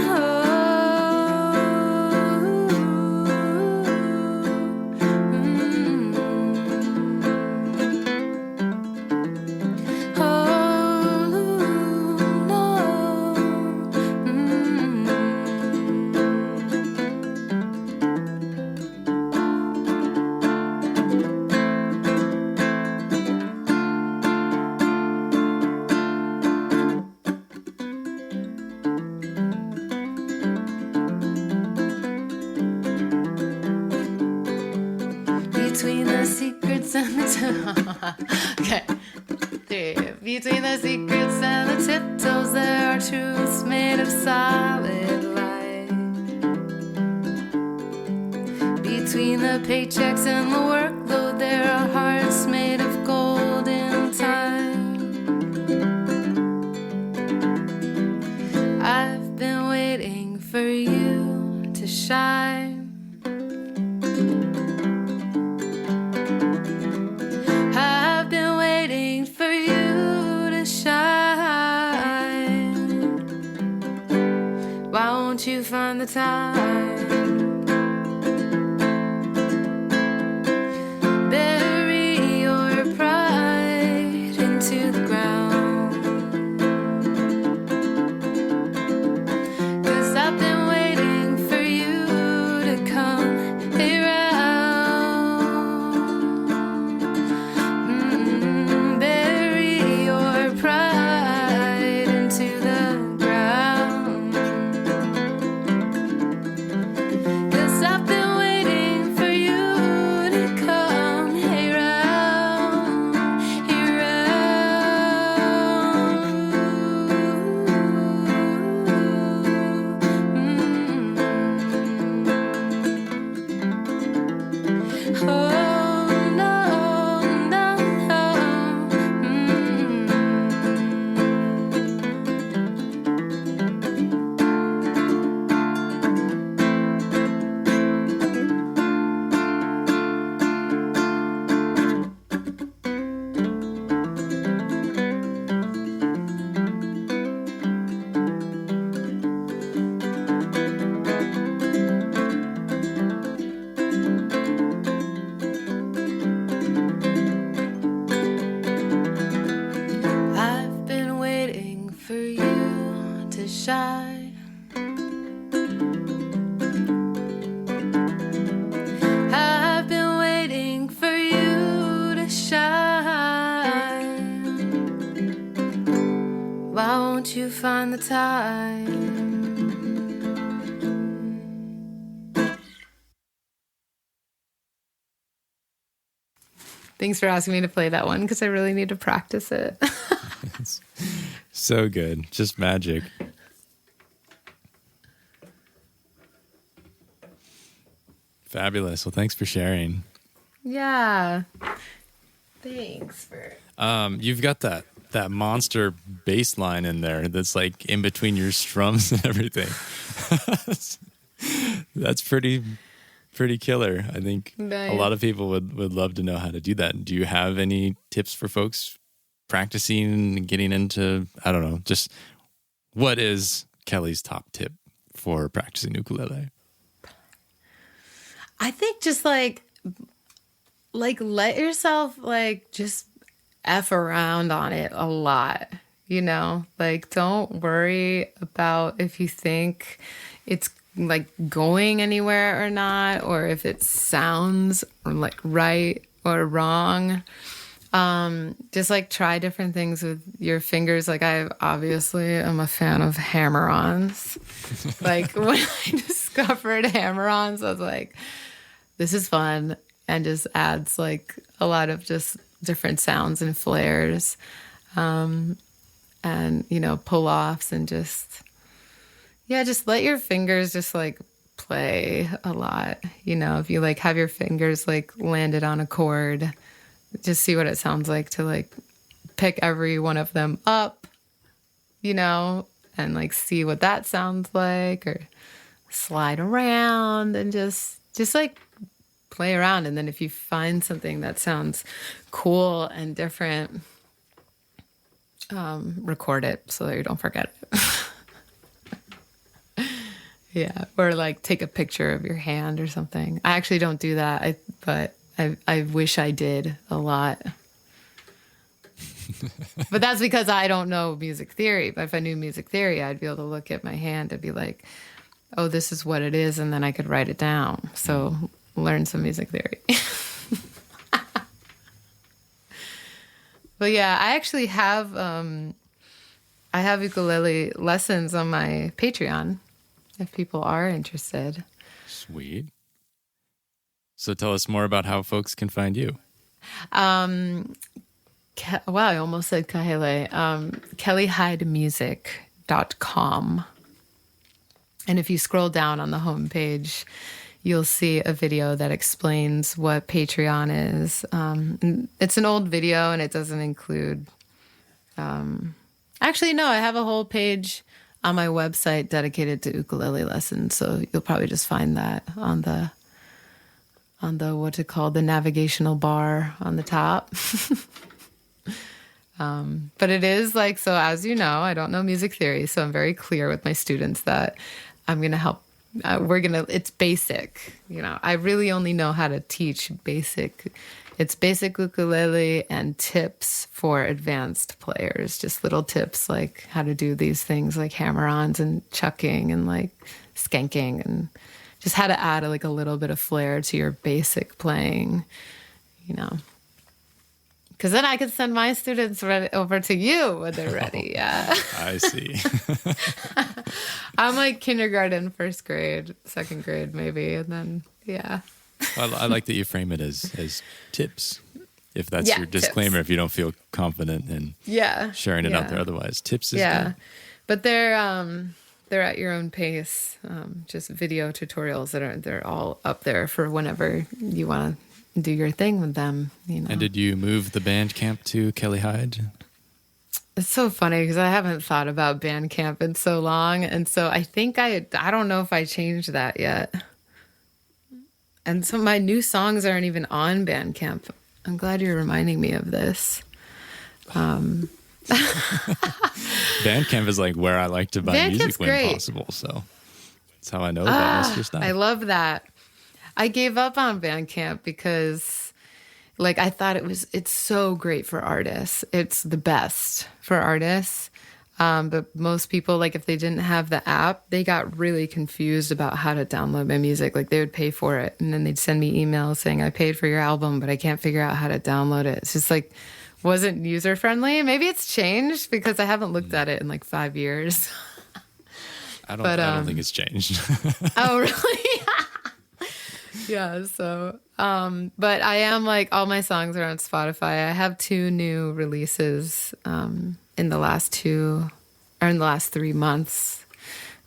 Oh, no. Between the secrets and the okay. Between the secrets and the tiptoes, there are truths made of solid light. Between the paychecks and the workload, there are hearts made of golden time. I've been waiting for you to shine. I've been waiting for you to shine. Why won't you find the time? Bury your pride into the ground. 'Cause I've been waiting for you to come around. Bury your pride into the ground. 'Cause I've been waiting for you to come around, around. Oh, no, no, no. I've been waiting for you to shine. I've been waiting for you to shine. Why won't you find the time? Thanks for asking me to play that one because I really need to practice it. So good. Just magic. Fabulous. Well, thanks for sharing. Yeah. Thanks for. You've got that monster bass line in there that's like in between your strums and everything. That's pretty killer. I think Nice. a lot of people would love to know how to do that. Do you have any tips for folks practicing and getting into, I don't know, just what is Kelly's top tip for practicing ukulele? I think just like let yourself like just F around on it a lot, you know? Like, don't worry about if you think it's like going anywhere or not, or if it sounds like right or wrong. Just like try different things with your fingers. Like I obviously am a fan of hammer-ons. Like when I discovered hammer-ons, I was like, this is fun, and just adds like a lot of just different sounds and flares, and you know, pull-offs, and just let your fingers just like play a lot. You know, if you like have your fingers like landed on a chord, just see what it sounds like to like pick every one of them up, you know, and like see what that sounds like, or slide around and just like play around. And then if you find something that sounds cool and different, record it so that you don't forget it. Yeah. Or like take a picture of your hand or something. I actually don't do that. But I wish I did a lot. But that's because I don't know music theory. But if I knew music theory, I'd be able to look at my hand and be like, oh, this is what it is. And then I could write it down. So learn some music theory. But yeah, I actually have, I have ukulele lessons on my Patreon if people are interested. Sweet. So tell us more about how folks can find you. Wow, I almost said Kahele. KellyHydemusic.com. And if you scroll down on the homepage, you'll see a video that explains what Patreon is. It's an old video, and it doesn't include... Actually, no, I have a whole page on my website dedicated to ukulele lessons, so you'll probably just find that on the what's it called, the navigational bar on the top. But it is like, so as you know, I don't know music theory, so I'm very clear with my students that I'm going to help. It's basic. You know, I really only know how to teach basic. It's basic ukulele and tips for advanced players. Just little tips like how to do these things like hammer-ons and chucking and like skanking, and just how to add like a little bit of flair to your basic playing, you know. Because then I can send my students over to you when they're ready. Yeah. I see. I'm like kindergarten, first grade, second grade maybe, and then, yeah. I like that you frame it as tips. If that's your disclaimer, tips. If you don't feel confident in sharing it out there otherwise. Tips is good. But they're at your own pace. Just video tutorials they're all up there for whenever you want to do your thing with them, you know. And did you move the Bandcamp to Kelly Hyde? It's so funny because I haven't thought about Bandcamp in so long, and so I think I don't know if I changed that yet. And so my new songs aren't even on Bandcamp. I'm glad you're reminding me of this. Bandcamp is like where I like to buy music when possible, so that's how I know about most of your stuff. I love that. I gave up on Bandcamp because like I thought it's so great for artists. It's the best for artists. But most people, like if they didn't have the app, they got really confused about how to download my music. Like they would pay for it and then they'd send me emails saying, I paid for your album, but I can't figure out how to download it. It's just like, wasn't user friendly. Maybe it's changed because I haven't looked at it in like 5 years. I don't think it's changed. Oh, really? Yeah. So, but I am like, all my songs are on Spotify. I have 2 new releases, in the last 3 months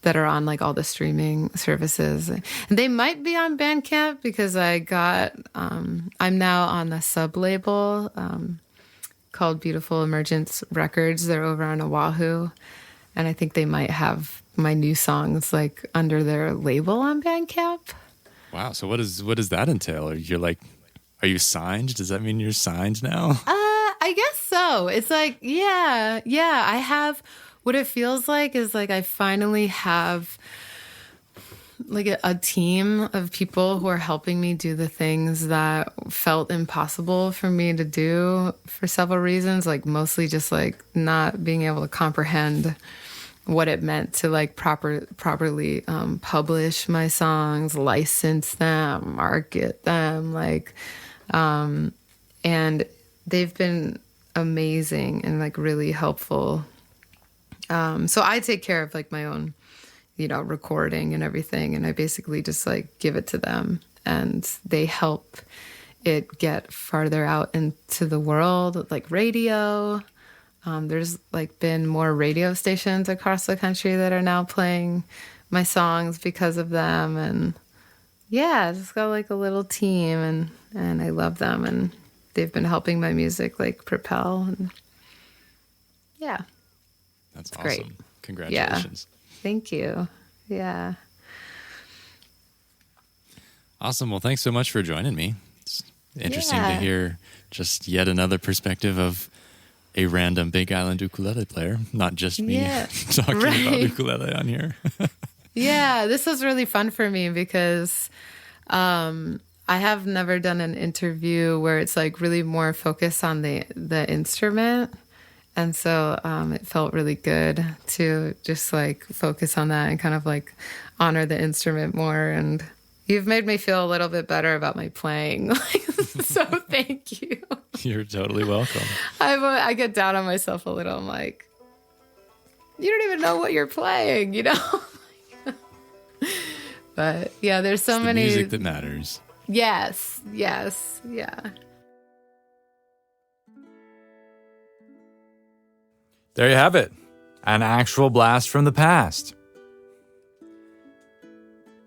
that are on like all the streaming services. And they might be on Bandcamp because I'm now on the sub label, called Beautiful Emergence Records. They're over on Oahu. And I think they might have my new songs like under their label on Bandcamp. Wow. So what does that entail? Are you signed? Does that mean you're signed now? I guess so. It's like, yeah. I have, what it feels like is like I finally have like a team of people who are helping me do the things that felt impossible for me to do for several reasons, like mostly just like not being able to comprehend what it meant to like properly publish my songs, license them, market them, like and they've been amazing and like really helpful. So I take care of like my own, recording and everything. And I basically just like give it to them and they help it get farther out into the world, like radio. There's like been more radio stations across the country that are now playing my songs because of them. And yeah, it's got like a little team and I love them. And they've been helping my music like propel. And yeah. That's it's awesome. Great. Congratulations. Yeah. Thank you. Yeah. Awesome. Well, thanks so much for joining me. It's interesting to Yeah. hear just yet another perspective of a random Big Island ukulele player, not just me Yeah. talking about Right. ukulele on here. Yeah, this was really fun for me because I have never done an interview where it's like really more focused on the instrument. And so it felt really good to just like focus on that and kind of like honor the instrument more. And you've made me feel a little bit better about my playing. So thank you. You're totally welcome. I get down on myself a little. I'm like, you don't even know what you're playing, But yeah, there's so It's the many music that matters. Yes, yeah. There you have it. An actual blast from the past.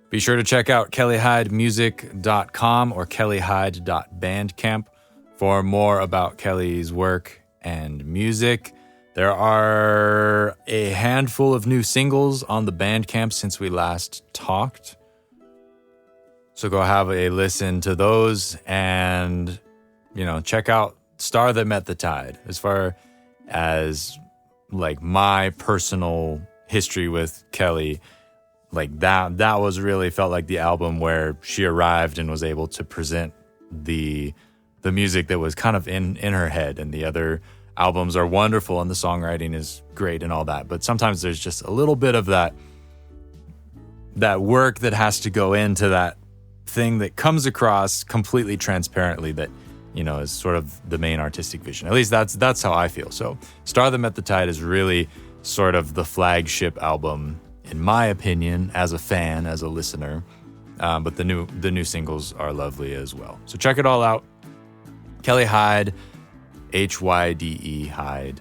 Be sure to check out kellyhydemusic.com or kellyhyde.bandcamp for more about Kelly's work and music. There are a handful of new singles on the Bandcamp since we last talked. So go have a listen to those and, check out Star That Met the Tide. As far as like my personal history with Kelly, like that was really felt like the album where she arrived and was able to present the music that was kind of in her head. And the other albums are wonderful and the songwriting is great and all that, but sometimes there's just a little bit of that work that has to go into that thing that comes across completely transparently that is sort of the main artistic vision. At least that's how I feel. So Star That Met the Tide is really sort of the flagship album, in my opinion, as a fan, as a listener. But the new singles are lovely as well. So check it all out. Kelly Hyde, Hyde, Hyde,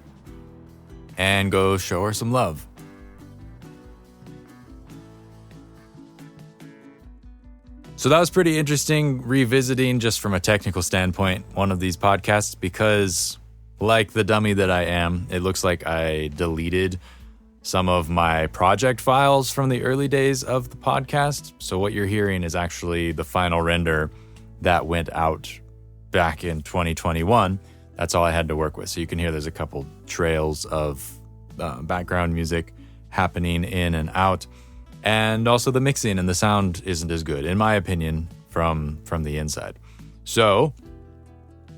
and go show her some love. So that was pretty interesting, revisiting just from a technical standpoint one of these podcasts, because like the dummy that I am, it looks like I deleted some of my project files from the early days of the podcast. So what you're hearing is actually the final render that went out back in 2021. That's all I had to work with. So you can hear there's a couple trails of background music happening in and out. And also the mixing and the sound isn't as good, in my opinion, from the inside. So,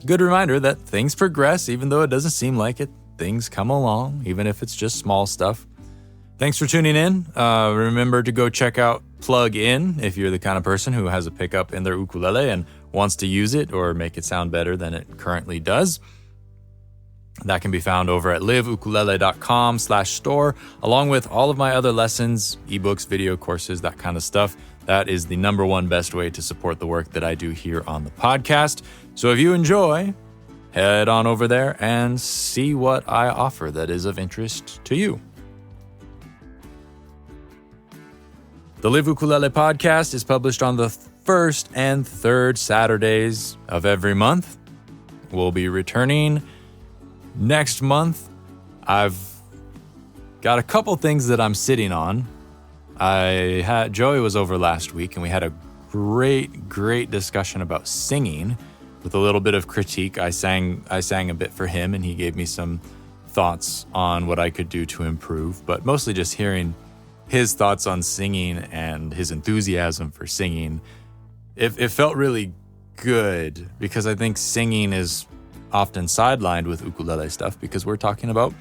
good reminder that things progress, even though it doesn't seem like it. Things come along, even if it's just small stuff. Thanks for tuning in. Remember to go check out Plug In if you're the kind of person who has a pickup in their ukulele and wants to use it or make it sound better than it currently does. That can be found over at liveukulele.com/store, along with all of my other lessons, ebooks, video courses, that kind of stuff. That is the number one best way to support the work that I do here on the podcast. So if you enjoy, head on over there and see what I offer that is of interest to you. The Live Ukulele podcast is published on the first and third Saturdays of every month. We'll be returning next month. I've got a couple things that I'm sitting on. Joey was over last week and we had a great discussion about singing with a little bit of critique. I sang a bit for him and he gave me some thoughts on what I could do to improve, but mostly just hearing his thoughts on singing and his enthusiasm for singing. It felt really good because I think singing is often sidelined with ukulele stuff because we're talking about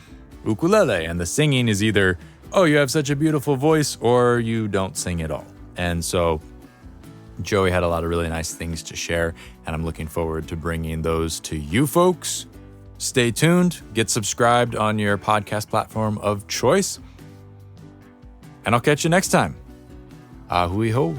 ukulele, and the singing is either, oh, you have such a beautiful voice, or you don't sing at all. And so Joey had a lot of really nice things to share, and I'm looking forward to bringing those to you folks. Stay tuned, get subscribed on your podcast platform of choice, and I'll catch you next time. Ahui ho.